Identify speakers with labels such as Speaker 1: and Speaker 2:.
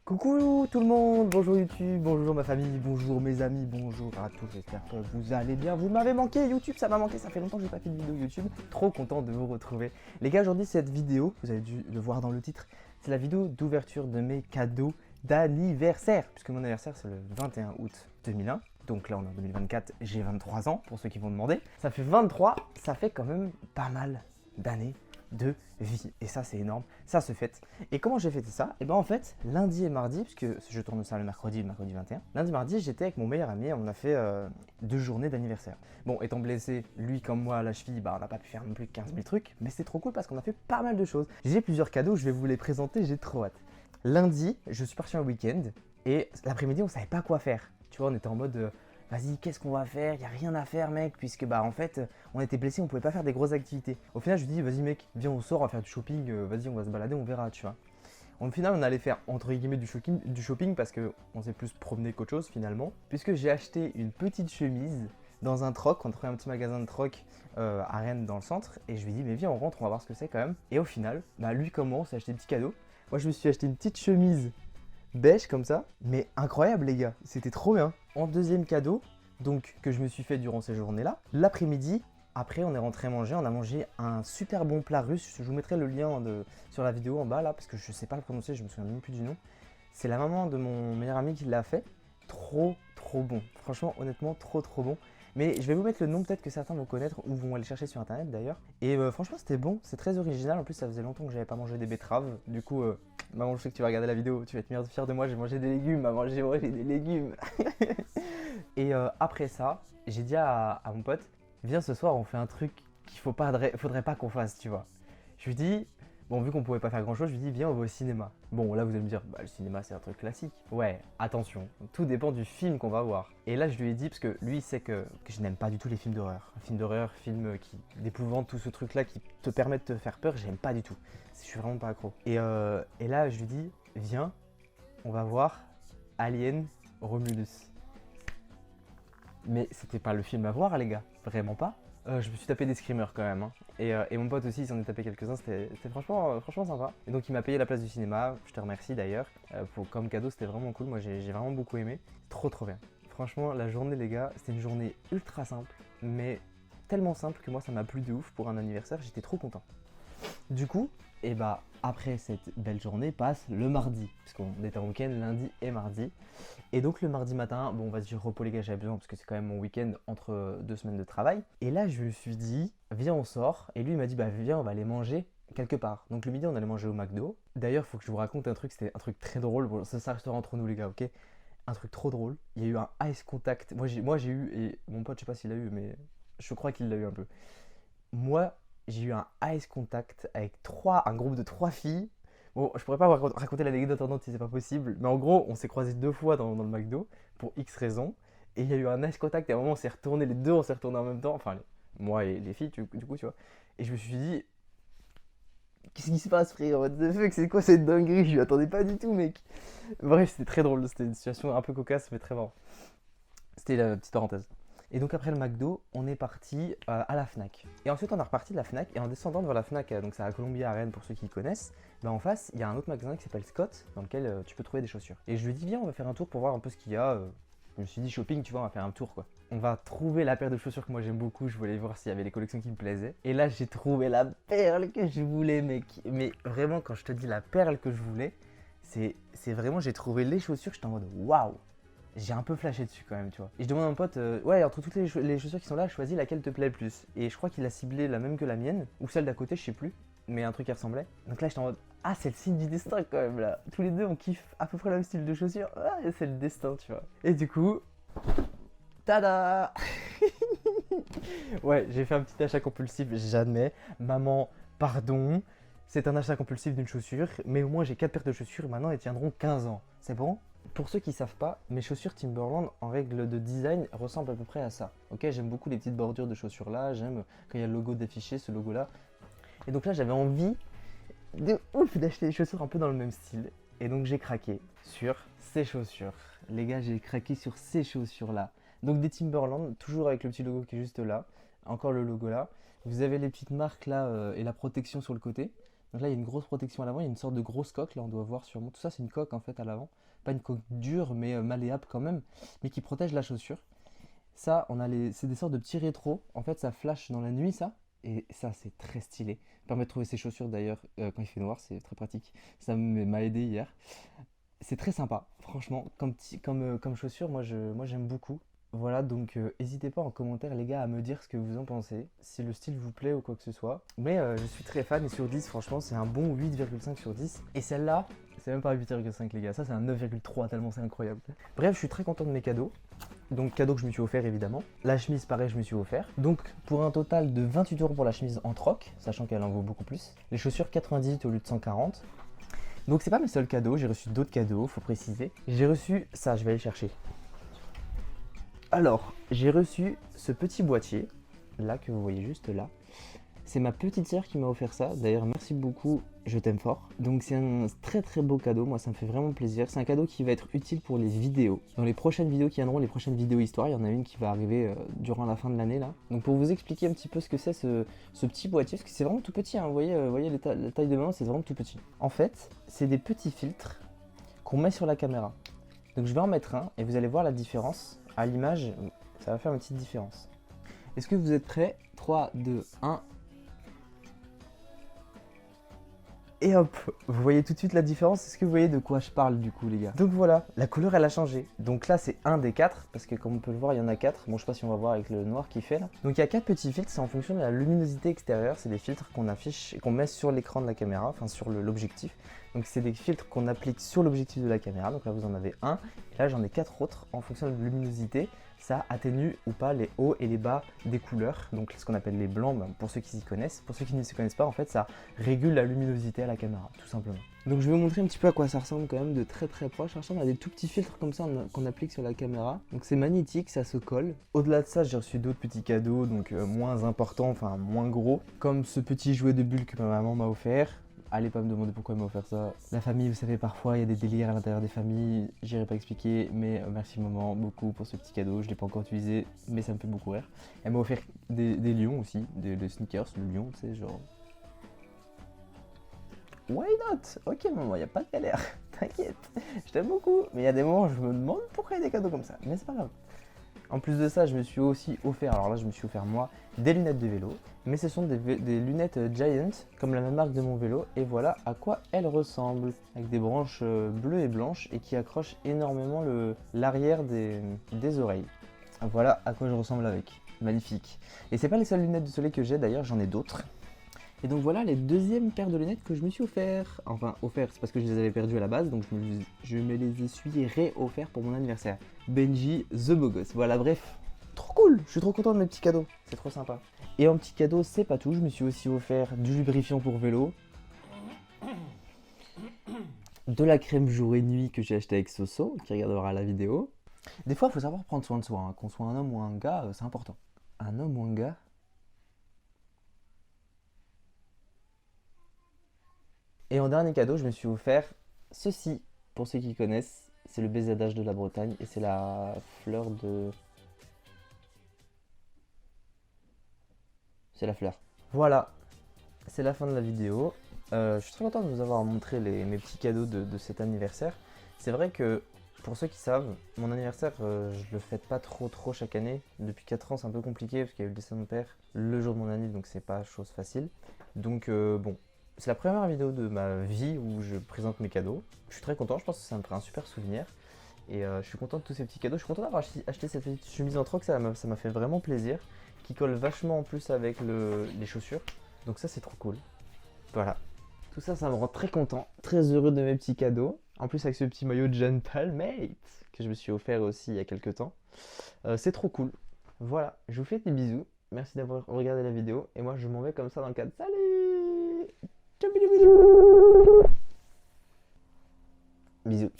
Speaker 1: Coucou tout le monde, bonjour YouTube, bonjour ma famille, bonjour mes amis, bonjour à tous, j'espère que vous allez bien. Vous m'avez manqué YouTube, ça m'a manqué, ça fait longtemps que j'ai pas fait de vidéo YouTube. Trop content de vous retrouver. Les gars, aujourd'hui cette vidéo, vous avez dû le voir dans le titre, c'est la vidéo d'ouverture de mes cadeaux d'anniversaire. Puisque mon anniversaire c'est le 21 août 2001. Donc là on est en 2024, j'ai 23 ans pour ceux qui vont demander. Ça fait 23, ça fait quand même pas mal d'années de vie. Et ça c'est énorme, ça se fête. Et comment j'ai fêté ça? Et ben en fait, lundi et mardi, puisque je tourne ça le mercredi 21. Lundi, mardi, j'étais avec mon meilleur ami et on a fait 2 journées d'anniversaire. Bon, étant blessé, lui comme moi à la cheville, bah on n'a pas pu faire non plus 15 000 trucs, mais c'est trop cool parce qu'on a fait pas mal de choses. J'ai plusieurs cadeaux, je vais vous les présenter, j'ai trop hâte. Lundi, je suis parti un week-end et l'après-midi, on savait pas quoi faire. Tu vois, on était en mode vas-y, qu'est-ce qu'on va faire? Il n'y a rien à faire, mec, puisque bah en fait, on était blessés, on pouvait pas faire des grosses activités. Au final, je lui dis, vas-y, mec, viens, on sort, on va faire du shopping, vas-y, on va se balader, on verra, tu vois. Au final, on allait faire entre guillemets du shopping parce qu'on s'est plus promené qu'autre chose finalement. Puisque j'ai acheté une petite chemise dans un troc, on a trouvé un petit magasin de troc à Rennes dans le centre. Et je lui ai dit, mais viens, on rentre, on va voir ce que c'est quand même. Et au final, bah lui comme moi, on s'est acheté des petits cadeaux. Moi, je me suis acheté une petite chemise beige comme ça, mais incroyable les gars, c'était trop bien. En deuxième cadeau, donc que je me suis fait durant ces journées-là, l'après-midi, après on est rentré manger, on a mangé un super bon plat russe, je vous mettrai le lien sur la vidéo en bas là, parce que je sais pas le prononcer, je me souviens même plus du nom. C'est la maman de mon meilleur ami qui l'a fait, trop bon, franchement honnêtement trop bon. Mais je vais vous mettre le nom, peut-être que certains vont connaître ou vont aller chercher sur internet d'ailleurs. Et franchement c'était bon, c'est très original, en plus ça faisait longtemps que j'avais pas mangé des betteraves, du coup maman, je sais que tu vas regarder la vidéo, tu vas être fière de moi, j'ai mangé des légumes, maman, j'ai mangé des légumes. Et après ça, j'ai dit à mon pote, viens ce soir, on fait un truc qu'il faudrait pas qu'on fasse, tu vois. Je lui dis, bon, vu qu'on pouvait pas faire grand chose, je lui dis, viens, on va au cinéma. Bon, là, vous allez me dire, bah, le cinéma, c'est un truc classique. Ouais, attention, tout dépend du film qu'on va voir. Et là, je lui ai dit, parce que lui, il sait que je n'aime pas du tout les films d'horreur. Film d'horreur, film d'épouvante, tout ce truc-là qui te permet de te faire peur, j'aime pas du tout. Je suis vraiment pas accro. Et là, je lui dis, viens, on va voir Alien Romulus. Mais c'était pas le film à voir, les gars, vraiment pas. Je me suis tapé des screamers quand même, hein. Et mon pote aussi, il s'en est tapé quelques-uns, c'était franchement sympa. Et donc il m'a payé la place du cinéma, je te remercie d'ailleurs. Comme cadeau, c'était vraiment cool, moi j'ai vraiment beaucoup aimé. Trop bien. Franchement, la journée, les gars, c'était une journée ultra simple, mais tellement simple que moi ça m'a plu de ouf pour un anniversaire, j'étais trop content. Du coup, et bah après cette belle journée passe le mardi, puisqu'on était en week-end lundi et mardi. Et donc le mardi matin, bon on va se dire repos les gars, j'avais besoin parce que c'est quand même mon week-end entre 2 semaines de travail. Et là je me suis dit, viens on sort. Et lui il m'a dit, bah viens on va aller manger quelque part. Donc le midi on allait manger au McDo. D'ailleurs il faut que je vous raconte un truc, c'était un truc très drôle. Bon, ça restera entre nous les gars, ok? Un truc trop drôle. Il y a eu un ice contact. Moi j'ai eu, et mon pote je sais pas s'il l'a eu, mais je crois qu'il l'a eu un peu. Moi j'ai eu un ice contact avec un groupe de 3 filles. Bon, je pourrais pas vous raconter l'anecdote en entier si c'est pas possible, mais en gros, on s'est croisés 2 fois dans le McDo pour X raisons. Et il y a eu un ice contact et à un moment, on s'est retourné, les deux, on s'est retourné en même temps. Enfin, moi et les filles, du coup, tu vois. Et je me suis dit, qu'est-ce qui se passe, frère? What the fuck, c'est quoi cette dinguerie? Je lui attendais pas du tout, mec. Bref, c'était très drôle. C'était une situation un peu cocasse, mais très marrant. C'était la petite parenthèse. Et donc après le McDo, on est parti à la Fnac. Et ensuite on est reparti de la Fnac et en descendant devant la Fnac, donc c'est à Colombier à Rennes pour ceux qui connaissent, bah en face il y a un autre magasin qui s'appelle Scott dans lequel tu peux trouver des chaussures. Et je lui dis viens on va faire un tour pour voir un peu ce qu'il y a. Je me suis dit shopping tu vois on va faire un tour quoi. On va trouver la paire de chaussures que moi j'aime beaucoup, je voulais voir s'il y avait les collections qui me plaisaient. Et là j'ai trouvé la perle que je voulais mec. Mais vraiment quand je te dis la perle que je voulais, c'est vraiment j'ai trouvé les chaussures, j'étais en mode waouh. J'ai un peu flashé dessus quand même, tu vois. Et je demande à mon pote, ouais, entre toutes les chaussures qui sont là, choisis laquelle te plaît le plus. Et je crois qu'il a ciblé la même que la mienne, ou celle d'à côté, je sais plus, mais un truc qui ressemblait. Donc là, j'étais en mode, ah, c'est le signe du destin quand même là. Tous les deux, on kiffe à peu près le même style de chaussures. Ah, c'est le destin, tu vois. Et du coup, tada. Ouais, j'ai fait un petit achat compulsif, j'admets. Maman, pardon. C'est un achat compulsif d'une chaussure, mais au moins j'ai 4 paires de chaussures, maintenant elles tiendront 15 ans. C'est bon? Pour ceux qui savent pas, mes chaussures Timberland en règle de design ressemblent à peu près à ça. Ok, j'aime beaucoup les petites bordures de chaussures là, j'aime quand il y a le logo d'affiché, ce logo là. Et donc là j'avais envie de ouf d'acheter des chaussures un peu dans le même style. Et donc j'ai craqué sur ces chaussures. Les gars, j'ai craqué sur ces chaussures là. Donc des Timberland, toujours avec le petit logo qui est juste là. Encore le logo là. Vous avez les petites marques là et la protection sur le côté. Donc là, il y a une grosse protection à l'avant, il y a une sorte de grosse coque, là on doit voir sûrement. Tout ça, c'est une coque en fait à l'avant. Pas une coque dure, mais malléable quand même, mais qui protège la chaussure. Ça, c'est des sortes de petits rétros. En fait, ça flash dans la nuit, ça. Et ça, c'est très stylé. Ça permet de trouver ses chaussures d'ailleurs quand il fait noir, c'est très pratique. Ça m'a aidé hier. C'est très sympa, franchement. Comme chaussure, moi j'aime beaucoup. Voilà, donc n'hésitez pas en commentaire, les gars, à me dire ce que vous en pensez, si le style vous plaît ou quoi que ce soit. Mais je suis très fan et sur 10, franchement, c'est un bon 8,5 sur 10. Et celle-là, c'est même pas 8,5, les gars. Ça, c'est un 9,3, tellement c'est incroyable. Bref, je suis très content de mes cadeaux. Donc cadeau que je me suis offert évidemment. La chemise pareil je me suis offert. Donc pour un total de 28 € pour la chemise en troc, sachant qu'elle en vaut beaucoup plus. Les chaussures 98 au lieu de 140. Donc c'est pas mes seuls cadeaux, j'ai reçu d'autres cadeaux, faut préciser. J'ai reçu ça, je vais aller chercher. Alors, j'ai reçu ce petit boîtier, là que vous voyez juste là. C'est ma petite sœur qui m'a offert ça. D'ailleurs, merci beaucoup, je t'aime fort. Donc c'est un très très beau cadeau, moi ça me fait vraiment plaisir. C'est un cadeau qui va être utile pour les vidéos. Dans les prochaines vidéos qui viendront, les prochaines vidéos histoire, il y en a une qui va arriver durant la fin de l'année là. Donc pour vous expliquer un petit peu ce que c'est ce petit boîtier, parce que c'est vraiment tout petit, hein. Vous voyez la taille de main, c'est vraiment tout petit. En fait, c'est des petits filtres qu'on met sur la caméra. Donc je vais en mettre un et vous allez voir la différence. À l'image, ça va faire une petite différence. Est-ce que vous êtes prêts? 3, 2, 1... Et hop, vous voyez tout de suite la différence. Est-ce que vous voyez de quoi je parle du coup les gars? Donc voilà, la couleur elle a changé. Donc là c'est un des 4, parce que comme on peut le voir il y en a 4. Bon je sais pas si on va voir avec le noir qui fait là. Donc il y a 4 petits filtres, c'est en fonction de la luminosité extérieure. C'est des filtres qu'on affiche et qu'on met sur l'écran de la caméra, enfin sur l'objectif. Donc c'est des filtres qu'on applique sur l'objectif de la caméra. Donc là vous en avez un, et là j'en ai 4 autres. En fonction de la luminosité, ça atténue ou pas les hauts et les bas des couleurs. Donc ce qu'on appelle les blancs, ben, pour ceux qui s'y connaissent. Pour ceux qui ne s'y connaissent pas, en fait ça régule la luminosité à la caméra, tout simplement. Donc je vais vous montrer un petit peu à quoi ça ressemble quand même de très très proche. Ça ressemble à des tout petits filtres comme ça qu'on applique sur la caméra. Donc c'est magnétique, ça se colle. Au-delà de ça, j'ai reçu d'autres petits cadeaux, donc moins importants, enfin moins gros. Comme ce petit jouet de bulle que ma maman m'a offert. Allez pas me demander pourquoi elle m'a offert ça. La famille, vous savez, parfois il y a des délires à l'intérieur des familles. J'irai pas expliquer, mais merci maman beaucoup pour ce petit cadeau. Je l'ai pas encore utilisé, mais ça me fait beaucoup rire. Elle m'a offert des lions aussi, des sneakers, le lion, tu sais, genre... Why not? Ok maman, y a pas de galère, t'inquiète, je t'aime beaucoup. Mais il y a des moments où je me demande pourquoi il y a des cadeaux comme ça, mais c'est pas grave. En plus de ça, je me suis aussi offert, alors là je me suis offert moi, des lunettes de vélo. Mais ce sont des lunettes Giant, comme la même marque de mon vélo. Et voilà à quoi elles ressemblent. Avec des branches bleues et blanches et qui accrochent énormément l'arrière des oreilles. Voilà à quoi je ressemble avec. Magnifique. Et c'est pas les seules lunettes de soleil que j'ai d'ailleurs, j'en ai d'autres. Et donc voilà les deuxièmes paires de lunettes que je me suis offert. Enfin, offert, c'est parce que je les avais perdues à la base, donc je me les suis réofferts pour mon anniversaire. Benji, the beau gosse. Voilà, bref, trop cool. Je suis trop content de mes petits cadeaux, c'est trop sympa. Et en petit cadeau, c'est pas tout, je me suis aussi offert du lubrifiant pour vélo, de la crème jour et nuit que j'ai acheté avec Soso, qui regardera la vidéo. Des fois, il faut savoir prendre soin de soi, hein. Qu'on soit un homme ou un gars, c'est important. Un homme ou un gars? Et en dernier cadeau, je me suis offert ceci. Pour ceux qui connaissent, c'est le BZH de la Bretagne et c'est la fleur de... C'est la fleur. Voilà, c'est la fin de la vidéo. Je suis très content de vous avoir montré mes petits cadeaux de cet anniversaire. C'est vrai que, pour ceux qui savent, mon anniversaire, je le fête pas trop chaque année. Depuis 4 ans, c'est un peu compliqué parce qu'il y a eu le décès de mon père le jour de mon anniversaire, donc c'est pas chose facile. Donc bon, c'est la première vidéo de ma vie où je présente mes cadeaux. Je suis très content, je pense que ça me fera un super souvenir. Et je suis content de tous ces petits cadeaux. Je suis content d'avoir acheté cette petite chemise en troc, ça m'a fait vraiment plaisir. Qui colle vachement en plus avec les chaussures. Donc ça c'est trop cool. Voilà. Tout ça, ça me rend très content, très heureux de mes petits cadeaux. En plus avec ce petit maillot de Gentlemate que je me suis offert aussi il y a quelques temps. C'est trop cool. Voilà, je vous fais des bisous. Merci d'avoir regardé la vidéo. Et moi je m'en vais comme ça dans le cadre. Salut! Ciao, bisous, bisous. Bisous.